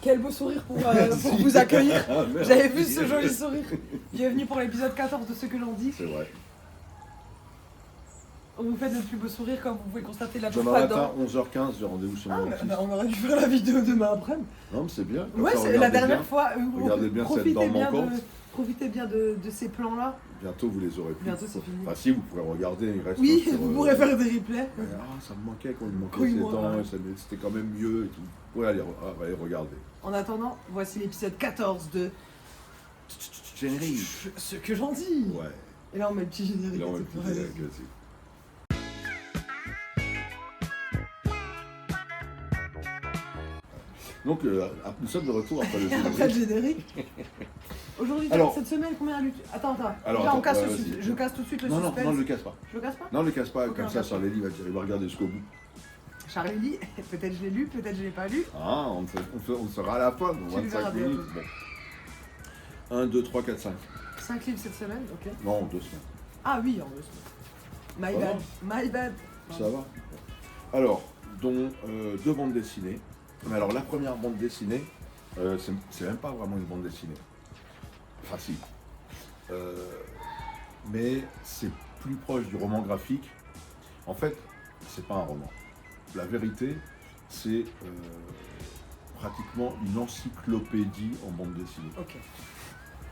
Quel beau sourire pour vous accueillir. J'avais vu ce joli sourire. Bienvenue pour l'épisode 14 de Ce que l'on dit. C'est vrai. Vous faites le plus beau sourire comme vous pouvez constater la Demain matin, 11h15, j'ai rendez-vous chez mon dentiste. On aurait dû faire la vidéo demain après-midi. Non, mais c'est bien. Comme Ouais, ça, c'est la dernière bien. fois. Regardez bien cette dent manquante. Profitez bien de ces plans-là. Bientôt, vous les aurez plus. Bientôt, c'est fini. Enfin, si, vous pourrez regarder. Il reste Oui, sur, vous pourrez faire des replays. ça me manquait quand il manquait Oui, ses moi, dents. ouais. C'était quand même mieux et tout. Ouais, allez regarder. En attendant, voici l'épisode 14 de Générique. Ce que j'en dis. Ouais. Et là, on met le petit générique. Là, on va le petit générique aussi. Donc, nous sommes de retour après le générique. Après le générique. Aujourd'hui, Alors, cette semaine, combien a lu? Attends. Alors, Là, on casse vas-y. je casse tout de suite le Non, suspense. non, ne le casse pas. Je le casse pas? Non, ne le casse pas, Ok, comme on ça, casse pas. Charlie il va regarder jusqu'au bout. Charlie lit, peut-être je l'ai lu, peut-être je l'ai pas lu. Ah, on sera à la fin, dans Tu le verras 25 minutes. Bon. 1, 2, 3, 4, 5. 5 livres cette semaine, ok. Non, 2 semaines. Ah oui, en 2 semaines. Ça My bad. Ça va. Alors, dont 2 bandes dessinées. Mais alors, la première bande dessinée, c'est même pas vraiment une bande dessinée. Enfin, si. Mais c'est plus proche du roman graphique. En fait, c'est pas un roman. La vérité, c'est pratiquement une encyclopédie en bande dessinée. Ok.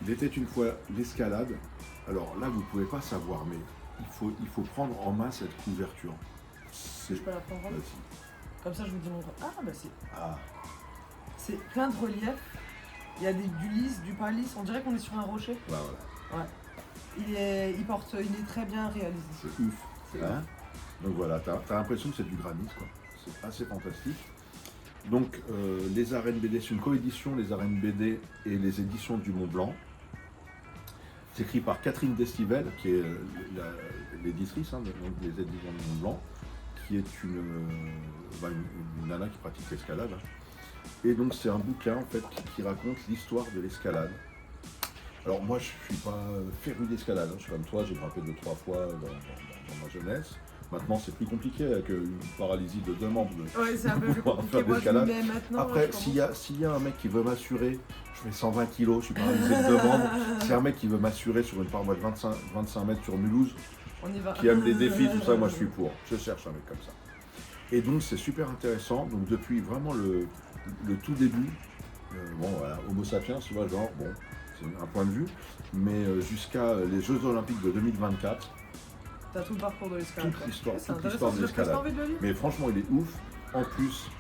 Il était une fois l'escalade. Alors là, vous pouvez pas savoir, mais il faut prendre en main cette couverture. Je peux la prendre? Vas-y. Comme ça, je vous dis mon... Ah, bah c'est... Ah, C'est plein de reliefs. Il y a du lisse, du pas lisse. On dirait qu'on est sur un rocher. bah voilà. Ouais. Il est très bien réalisé. C'est ouf. C'est Hein? Donc voilà, t'as l'impression que c'est du granit, quoi. C'est assez fantastique. Donc les arènes BD, c'est une coédition, les arènes BD et les éditions du Mont Blanc. C'est écrit par Catherine Destivelle, qui est l'éditrice, donc les éditions du Mont Blanc, qui est une nana qui pratique l'escalade. Et donc c'est un bouquin en fait qui raconte l'histoire de l'escalade. Alors moi je suis pas féru d'escalade, je suis comme toi, j'ai grimpé 2-3 fois dans ma jeunesse. Maintenant c'est plus compliqué avec une paralysie de 2 membres. Ouais, c'est un peu plus compliqué. Faire Moi, je d'escalade. m'y mets maintenant. Après, s'il y a un mec qui veut m'assurer, je fais 120 kilos, je suis paralysé de 2 membres. C'est un mec qui veut m'assurer sur une paroi de 25 mètres sur Mulhouse, On y va. qui aime les défis, tout ça, moi je suis pour. Je cherche un mec comme ça. Et donc c'est super intéressant. Donc depuis vraiment le tout début, bon voilà, Homo sapiens, tu vois, genre, bon, c'est un point de vue, mais jusqu'à les Jeux Olympiques de 2024, T'as tout le parcours de l'escalade. toute l'histoire C'est de intéressant, j'ai presque l'escalade. envie de le lire. Mais franchement, il est ouf. En plus,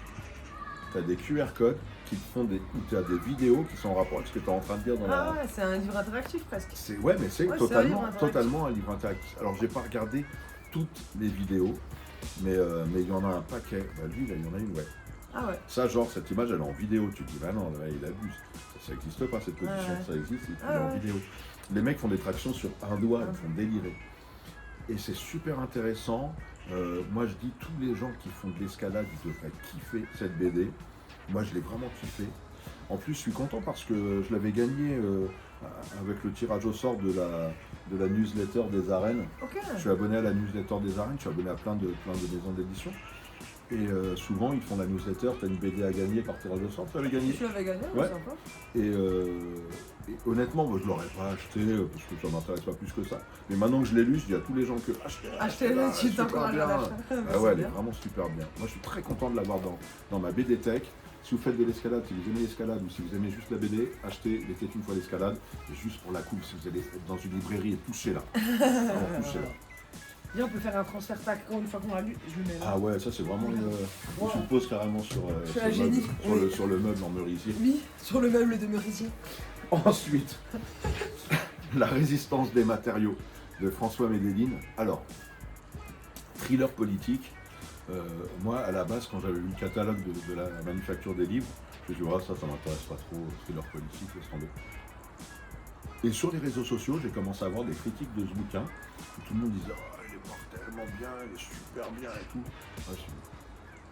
tu as des QR codes qui te font où tu as des vidéos qui sont en rapport avec ce que tu es en train de dire dans Ah ouais, c'est un livre interactif presque. Ouais, mais c'est Ouais, totalement, c'est un livre totalement un livre interactif. Alors, j'ai pas regardé toutes les vidéos, mais il y en a un paquet. Bah, lui, là, il y en a une, ouais. Ah ouais. Ça, genre, cette image, elle est en vidéo. Tu te dis, bah non, là, il abuse. Ça n'existe pas, cette position. Ouais. Ça existe, il Ah est en ouais. vidéo. Les mecs font des tractions sur un doigt, Ah. ils font délirer. Et c'est super intéressant. Moi, je dis, tous les gens qui font de l'escalade, ils devraient kiffer cette BD. Moi, je l'ai vraiment kiffé. En plus, je suis content parce que je l'avais gagné avec le tirage au sort de la newsletter des arènes. Ok. Je suis abonné à la newsletter des arènes, je suis abonné à plein de maisons d'édition. Et souvent, ils font la newsletter, tu as une BD à gagner par tirage au sort, tu l'avais gagné. Tu l'avais gagné, Ouais. sympa. Et honnêtement, moi, je ne l'aurais pas acheté parce que ça m'intéresse pas plus que ça. Mais maintenant que je l'ai lu, je dis à tous les gens que Achetez-le, tu t'encourages à l'achat. Ah ouais, elle est vraiment super bien. Moi, je suis très content de l'avoir dans ma BD Tech. Si vous faites de l'escalade, si vous aimez l'escalade ou si vous aimez juste la BD, achetez Les Têtes une fois l'escalade. Et juste pour la coupe, si vous allez dans une librairie et touchez-la. Vraiment, touchez-la. Viens, on peut faire un transfert tac une fois qu'on l'a lu. Je le mets là. Ah ouais, ça c'est vraiment une. Wow. Je me pose carrément sur, Je suis sur un le génie. meuble, Oui. sur le meuble en merisier. Oui, sur le meuble de Merisier. Ensuite, La résistance des matériaux de François Medellin. Alors, thriller politique. Moi, à la base, quand j'avais lu le catalogue de la manufacture des livres, je me suis dit, oh, ça m'intéresse pas trop, thriller politique, laisse tomber. Et sur les réseaux sociaux, j'ai commencé à voir des critiques de ce bouquin, où tout le monde disait, oh, il est mortellement bien, il est super bien et tout. Moi, je me suis dit,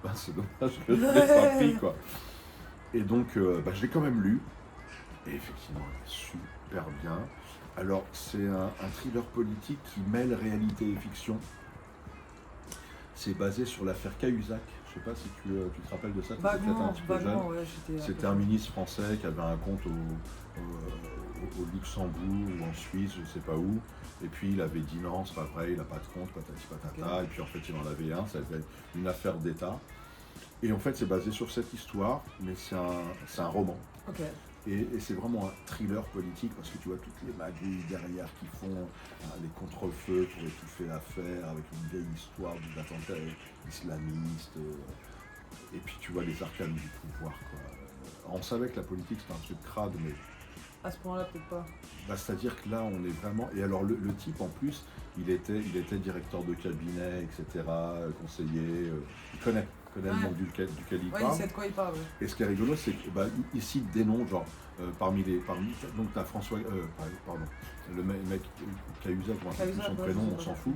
bah, c'est dommage que je l'ai pas pris, quoi. Et donc, je l'ai quand même lu, et effectivement, il est super bien. Alors, c'est un thriller politique qui mêle réalité et fiction. C'est basé sur l'affaire Cahuzac. Je ne sais pas si tu te rappelles de ça, tu étais peut-être un Vaguement, petit peu jeune. vaguement, ouais, j'étais. C'était un ministre français qui avait un compte au Luxembourg ou en Suisse, je ne sais pas où. Et puis il avait dit non, c'est pas vrai, il n'a pas de compte, patati patata. Ok. Et puis en fait, il en avait un, ça avait une affaire d'État. Et en fait, c'est basé sur cette histoire, mais c'est un roman. Ok. Et c'est vraiment un thriller politique parce que tu vois toutes les magouilles derrière qui font les contre-feux pour étouffer l'affaire avec une vieille histoire des attentats islamistes. Et puis tu vois les arcanes du pouvoir, quoi. On savait que la politique c'était un truc crade, mais À ce point-là, peut-être pas. c'est-à-dire que là on est vraiment. Et alors le type en plus, il était directeur de cabinet, etc., conseiller, il connaît le monde duquel il Ouais, il parle. sait de quoi il parle. Ouais. Et ce qui est rigolo, c'est qu'il cite des noms, genre parmi donc t'as François, pardon, le mec Cahuzac, on sait plus son prénom, on s'en fout.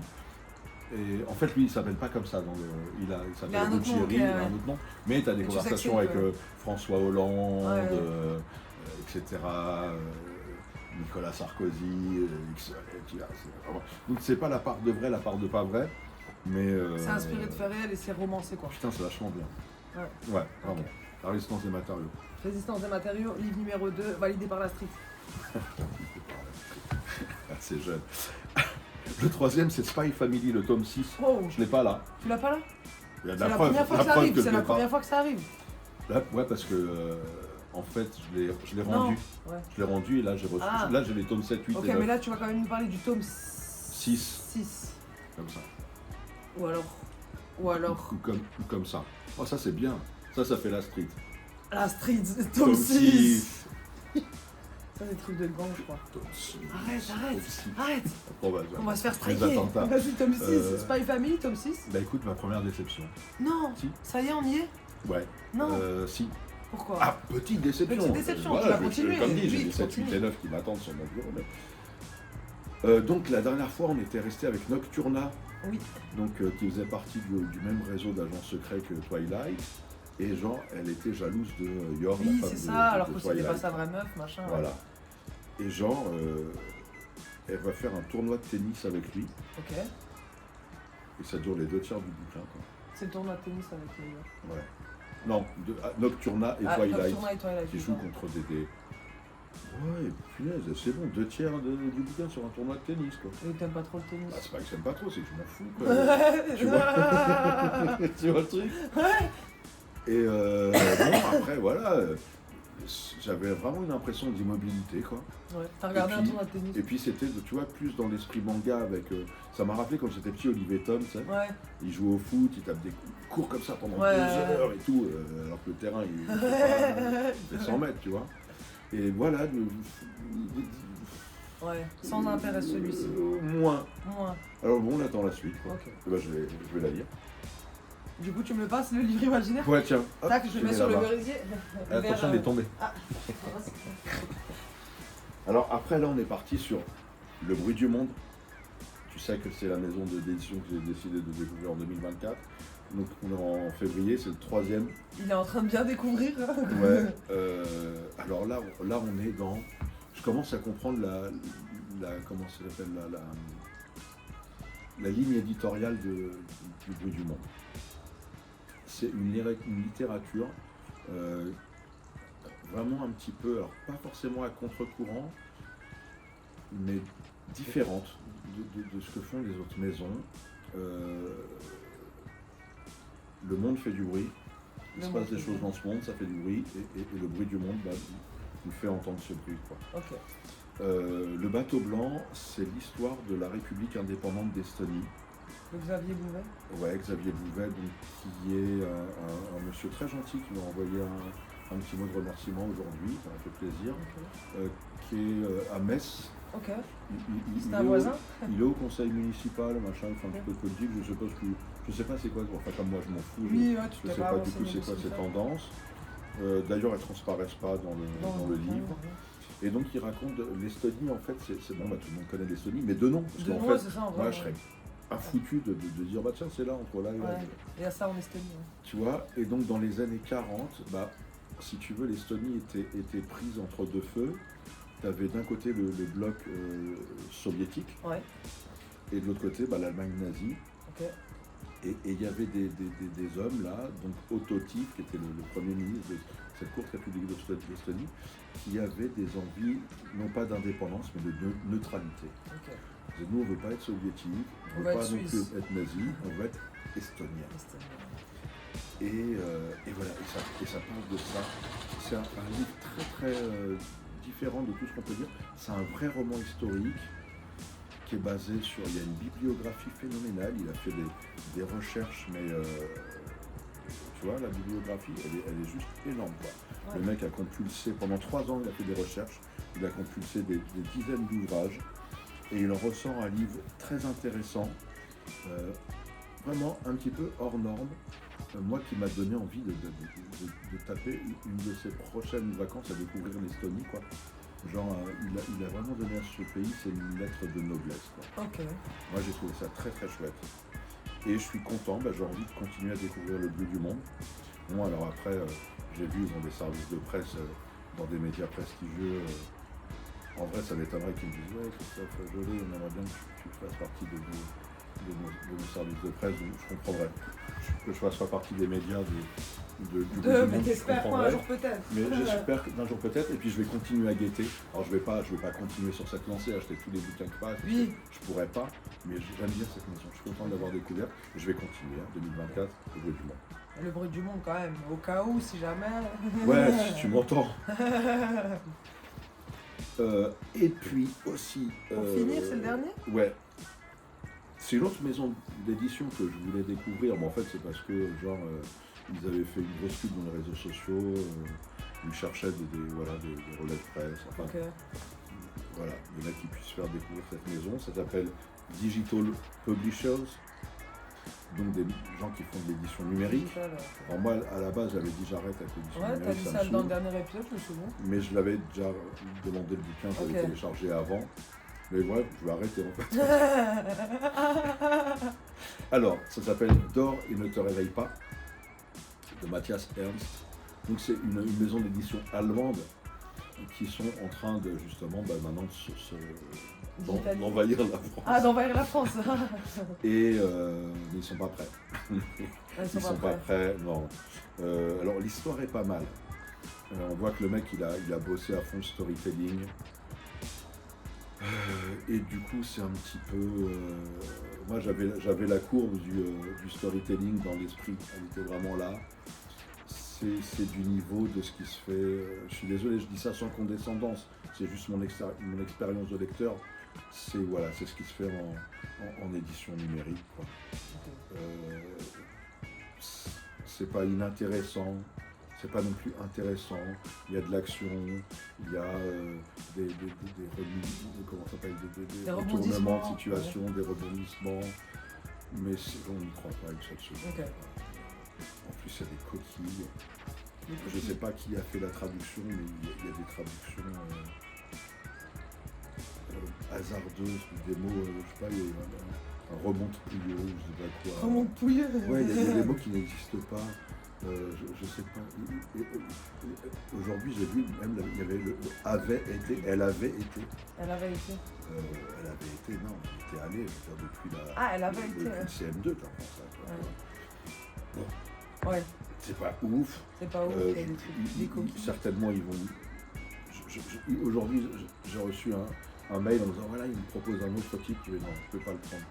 Et en fait, lui, il s'appelle pas comme ça. Il Il a s'appelle un autre nom, Ruggieri, il a ok, un autre nom. Mais tu as des Mais tu sais que conversations c'est avec le- François Hollande, Ouais. etc. Nicolas Sarkozy. Donc c'est pas la part de vrai, la part de pas vrai. Mais C'est inspiré de faits réels et c'est romancé, quoi. putain, c'est vachement bien. Ouais. Ouais, vraiment. Ok. La résistance des matériaux. Résistance des matériaux, livre numéro 2, validé par la street. C'est jeune. Le troisième, c'est Spy Family, le tome 6. Oh, Je l'ai pas là. tu l'as pas là? Il y a de C'est la la preuve, première fois la que ça preuve arrive, que je c'est l'ai la pas. première fois que ça arrive. Là, ouais, parce que en fait, je l'ai Non. rendu. Ouais. Je l'ai rendu et là, j'ai reçu. Ah. Là, j'ai les tomes 7, 8 Ok, et 9. mais là, tu vas quand même nous parler du tome 6, 6. comme ça. Ou alors. Ou alors. Ou comme ça. Oh, ça, c'est bien. Ça fait la street. La street, tome 6. Ça, c'est truc de gang, je crois. Tome 6. Arrête, Tome 6. arrête. Bon, bah, On va se faire les striker. attentats. Vas-y, tome 6. Euh, Spy Family, tome 6. Bah écoute, ma première déception. Non. Si. Ça y est, on y est. Ouais. Non. Si. Pourquoi? Ah, petite déception. Petite déception, Voilà, tu vas je- continuer, Comme dit, j'ai oui, des tu 7, 8 continues. et 9 qui m'attendent sur mon bureau. Donc la dernière fois, on était resté avec Nocturna, Oui. donc, qui faisait partie du même réseau d'agents secrets que Twilight. Et genre, elle était jalouse de Yor, Oui, la c'est femme ça, de alors que c'était Twilight. pas sa vraie meuf, machin. Voilà. Et genre, elle va faire un tournoi de tennis avec lui. Ok. Et ça dure les 2 tiers du bouquin, quoi. C'est le tournoi de tennis avec les. Ouais. Non, Nocturna et Twilight, Nocturna et Twilight. qui jouent contre des... Ouais, punaise, c'est bon, 2 tiers du bouquin sur un tournoi de tennis, quoi. Et t'aimes pas trop le tennis. Bah, c'est pas que j'aime pas trop, c'est que je m'en fous, quoi. Tu vois Tu vois le truc? Ouais. Et bon, après, voilà, j'avais vraiment une impression d'immobilité, quoi. Ouais. T'as regardé Et un puis- tournoi de tennis. Et puis c'était, tu vois, plus dans l'esprit manga avec... ça m'a rappelé quand j'étais petit, Olivier Tom, tu sais. Ouais. Il joue au foot, il tape des coups, il court comme ça pendant Ouais. 2 heures et tout, alors que le terrain, il fait 100 mètres, tu vois. Et voilà, Ouais. Sans intérêt celui-ci. moins. Moins. Alors bon, on attend la suite, quoi. Ok. Eh ben, je vais la lire. Du coup, tu me passes le livre imaginaire. Ouais, tiens. Hop, Tac, je le mets sur le là-bas. merisier. Attention, il est tombé. Ah. Alors après, là, on est parti sur Le bruit du monde. Tu sais que c'est la maison d'édition que j'ai décidé de découvrir en 2024. Donc on est en février, c'est le 3e. Il est en train de bien découvrir. Ouais. Alors là, on est dans... Je commence à comprendre comment ça s'appelle, la ligne éditoriale du bruit du monde. C'est une littérature vraiment un petit peu, alors pas forcément à contre-courant, mais différente de ce que font les autres maisons. Le monde fait du bruit, il se passe des choses dans ce monde, ça fait du bruit, et le bruit du monde nous fait entendre ce bruit, quoi. Ok. Le bateau blanc, c'est l'histoire de la République indépendante d'Estonie. Le Xavier Bouvet. Ouais, Xavier Bouvet, donc, qui est un monsieur très gentil qui m'a envoyé un petit mot de remerciement aujourd'hui, ça m'a fait plaisir, Ok. qui est à Metz. Ok. Il C'est est un voisin. Il est au conseil municipal, machin, il fait un petit peu de politique, je sais pas c'est quoi, enfin comme moi je m'en fous, Oui, ouais, tu je t'es sais pas pas du avancé tout c'est quoi ces tendances. D'ailleurs elles transparaissent pas dans le livre. Et donc il raconte l'Estonie, en fait, c'est bon, bah, tout le monde connaît l'Estonie, mais de nom, parce De qu'en nom, fait, c'est ça en vrai. moi ouais. je serais infoutu de dire, bah tiens c'est là, entre là et là. Ouais. Et à ça en Estonie. Ouais. Tu vois, et donc dans les années 40, bah, si tu veux, l'Estonie était prise entre deux feux. Tu avais d'un côté le bloc soviétique, Ouais. et de l'autre côté, bah, l'Allemagne nazie. Ok. Et il y avait des hommes là, donc Otto Tief, qui était le premier ministre de cette courte république d'Estonie, qui avaient des envies, non pas d'indépendance, mais de neutralité. Ok. Ils disaient, nous, on ne veut pas être soviétique, on ne veut pas non plus être nazi, on veut être estonien. Et voilà, et ça parle de ça. C'est un livre très très différent de tout ce qu'on peut dire. C'est un vrai roman historique qui est basé sur... Il y a une bibliographie phénoménale, il a fait des recherches, mais tu vois, la bibliographie, elle est juste énorme, quoi. Ouais. Le mec a compulsé, pendant 3 ans, il a fait des recherches, il a compulsé des dizaines d'ouvrages, et il en ressort un livre très intéressant, vraiment un petit peu hors norme, moi qui m'a donné envie de taper une de ses prochaines vacances à découvrir l'Estonie, quoi. Genre, il a vraiment donné à ce pays, c'est une lettre de noblesse, quoi. Ok. Moi j'ai trouvé ça très très chouette. Et je suis content, j'ai envie de continuer à découvrir le bout du monde. Bon, alors après, j'ai vu, ils ont des services de presse dans des médias prestigieux. En vrai, ça m'étonnerait qu'ils me disent, ouais, Christophe Joly, on aimerait bien que tu fasses partie de nos services de presse. Donc, je comprendrais que je fasse pas partie des médias du bout du monde. Mais t'espères quoi, un jour peut-être. Mais j'espère qu'un jour peut-être, et puis je vais continuer à guetter. Alors je vais pas continuer sur cette lancée, acheter tous les bouquins qui passent. Oui. Je pourrais pas, mais j'aime bien cette maison. Je suis content d'avoir découvert. Et je vais continuer, 2024, le bruit du monde. Le bruit du monde quand même, au cas où, si jamais. Ouais, si tu m'entends. Et puis aussi... Pour finir, c'est le dernier ? Ouais. C'est une autre maison d'édition que je voulais découvrir, mais en fait c'est parce que genre ils avaient fait une grosse pub dans les réseaux sociaux, ils cherchaient des relais de presse, enfin okay. Voilà, il y en a qui puissent faire découvrir cette maison. Ça s'appelle Digital Publishers, donc des gens qui font de l'édition numérique. Alors moi à la base j'avais dit j'arrête avec l'édition numérique. Ouais, t'as dit ça dans le dernier épisode, je me souviens. Mais je l'avais déjà demandé le bouquin, je l'avais téléchargé avant. Mais ouais, je vais arrêter en fait. Alors, ça s'appelle Dors et ne te réveille pas, de Matthias Ernst. Donc c'est une maison d'édition allemande qui sont en train de justement maintenant d'envahir la France. Ah, d'envahir la France. Et ils ne sont pas prêts. Ils sont pas prêts, non. Alors l'histoire est pas mal. On voit que le mec il a bossé à fond le storytelling. Et du coup c'est un petit peu... moi j'avais la courbe du storytelling dans l'esprit, elle était vraiment là. C'est du niveau de ce qui se fait... je suis désolé, je dis ça sans condescendance, c'est juste mon expérience de lecteur. C'est ce qui se fait en édition numérique, quoi. C'est pas inintéressant. C'est pas non plus intéressant, il y a de l'action, il y a des retournements de situation, des rebondissements, mais on n'y croit pas une seule seconde. Okay. En plus, il y a des coquilles. Je ne sais pas qui a fait la traduction, mais il y a des traductions hasardeuses, des mots, je sais pas, il y a un remonte-pouilleux, je sais pas quoi. Remonte-pouilleux. Ouais, il y a des mots qui n'existent pas. Je sais pas. Aujourd'hui, j'ai vu, même il y avait le avait été, elle avait été. Elle avait été. Elle avait été, non, elle était allée, je veux dire, depuis la. Ah, elle avait été. Depuis CM2, t'as pensé, ouais. Bon. Ouais. C'est pas ouf. C'est pas ouf, il y a des trucs, certainement, ils vont. Aujourd'hui, j'ai reçu un mail en me disant voilà, il me propose un autre type, je dis non, je peux pas le prendre.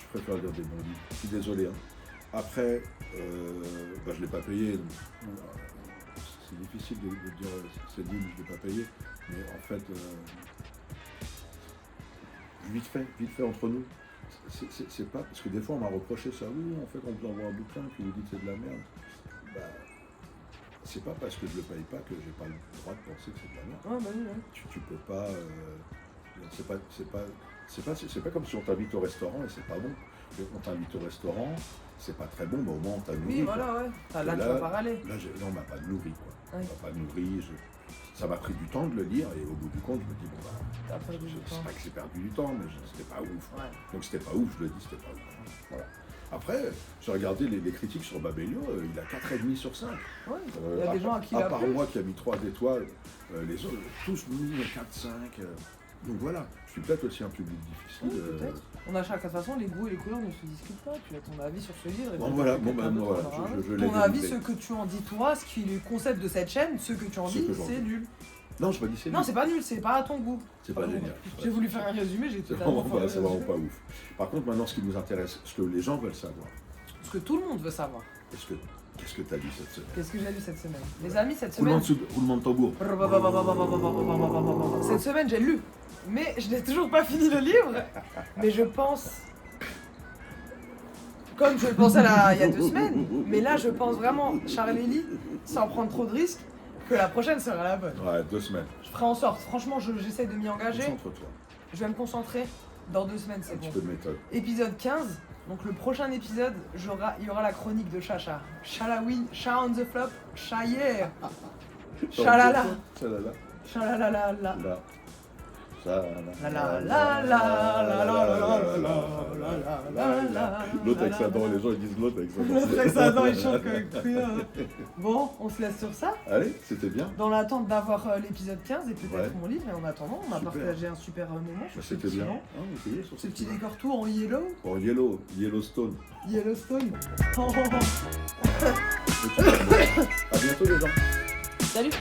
Je préfère lire des bons livres. Je suis désolé, hein. Après, je ne l'ai pas payé, donc c'est difficile de dire c'est nul, je ne l'ai pas payé, mais en fait, vite fait entre nous, c'est pas, parce que des fois on m'a reproché ça, oui, en fait on vous envoie un bouquin, puis vous dites c'est de la merde. C'est pas parce que je le paye pas que j'ai pas le droit de penser que c'est de la merde. Ouais, bah oui, ouais. Tu peux pas, c'est pas comme si on t'invite au restaurant et c'est pas bon. On t'invite au restaurant, c'est pas très bon, mais au moins on t'a nourri. Oui, voilà, ouais. Là, tu vas pas râler. Là, on m'a pas nourri, quoi. Oui. On m'a pas nourri. Ça m'a pris du temps de le lire et au bout du compte, je me dis, bon, c'est pas que j'ai perdu du temps, mais c'était pas ouf. Ouais. Donc c'était pas ouf, je le dis, c'était pas ouf. Voilà. Après, j'ai regardé les critiques sur Babelio, il a 4,5 sur 5. Ouais, il y a des gens à qui il a à part moi qui a mis 3 étoiles, les autres, tous mis 4, 5. Donc voilà, je suis peut-être aussi un public difficile. Oui, peut-être. On a chacun, de toute façon, les goûts et les couleurs ne se discutent pas. Tu as ton avis sur ce livre. Et Bon, peut-être voilà, que bon, quelqu'un ben, d'autre voilà, en aura un. je l'ai Ton avis, délivré. ce que tu en dis toi, ce qui est le concept de cette chaîne, ce que tu en Ce dis, que j'en c'est dis. nul. Non, je pas dit c'est Non, nul. c'est pas nul, c'est pas à ton goût. C'est pas génial. J'ai voulu faire un résumé, j'ai C'est totalement vraiment, fait c'est un vraiment résumé. pas ouf. Par contre, maintenant, ce qui nous intéresse, ce que les gens veulent savoir, Ce que tout le monde veut savoir. qu'est-ce que tu as lu cette semaine? Qu'est-ce que j'ai lu cette semaine? Les amis, cette Roulement semaine. de tambour. Cette semaine, j'ai lu. Mais je n'ai toujours pas fini le livre. Mais je pense. Comme je le pensais il y a 2 semaines. Mais là, je pense vraiment, Charles Elie, sans prendre trop de risques, que la prochaine sera la bonne. Ouais, 2 semaines. Je ferai en sorte. Franchement, j'essaie de m'y engager. Concentre-toi. Je vais me concentrer. Dans 2 semaines, c'est Un petit bon. peu de méthode. Épisode 15. Donc le prochain épisode, il y aura la chronique de Chacha. Chalawin, Cha on the flop, Cha yeah. Chalala. Chalala. Chalalala. Là. La la la la la la la la la. L'autre avec sa dent, les gens ils disent l'autre avec sa dent. L'autre avec sa dent, il chante comme couillon. Bon, on se laisse sur ça. Allez, c'était bien. Dans l'attente d'avoir l'épisode 15 et peut-être Ouais. mon livre. Et en attendant, on a Super. partagé un super moment sur ce C'était petit bien. banc. Ah, on essayait sur Ce petit décor tout en yellow. Oh, Yellowstone. Yellowstone. Oh, oh, oh. À bientôt les gens. Salut.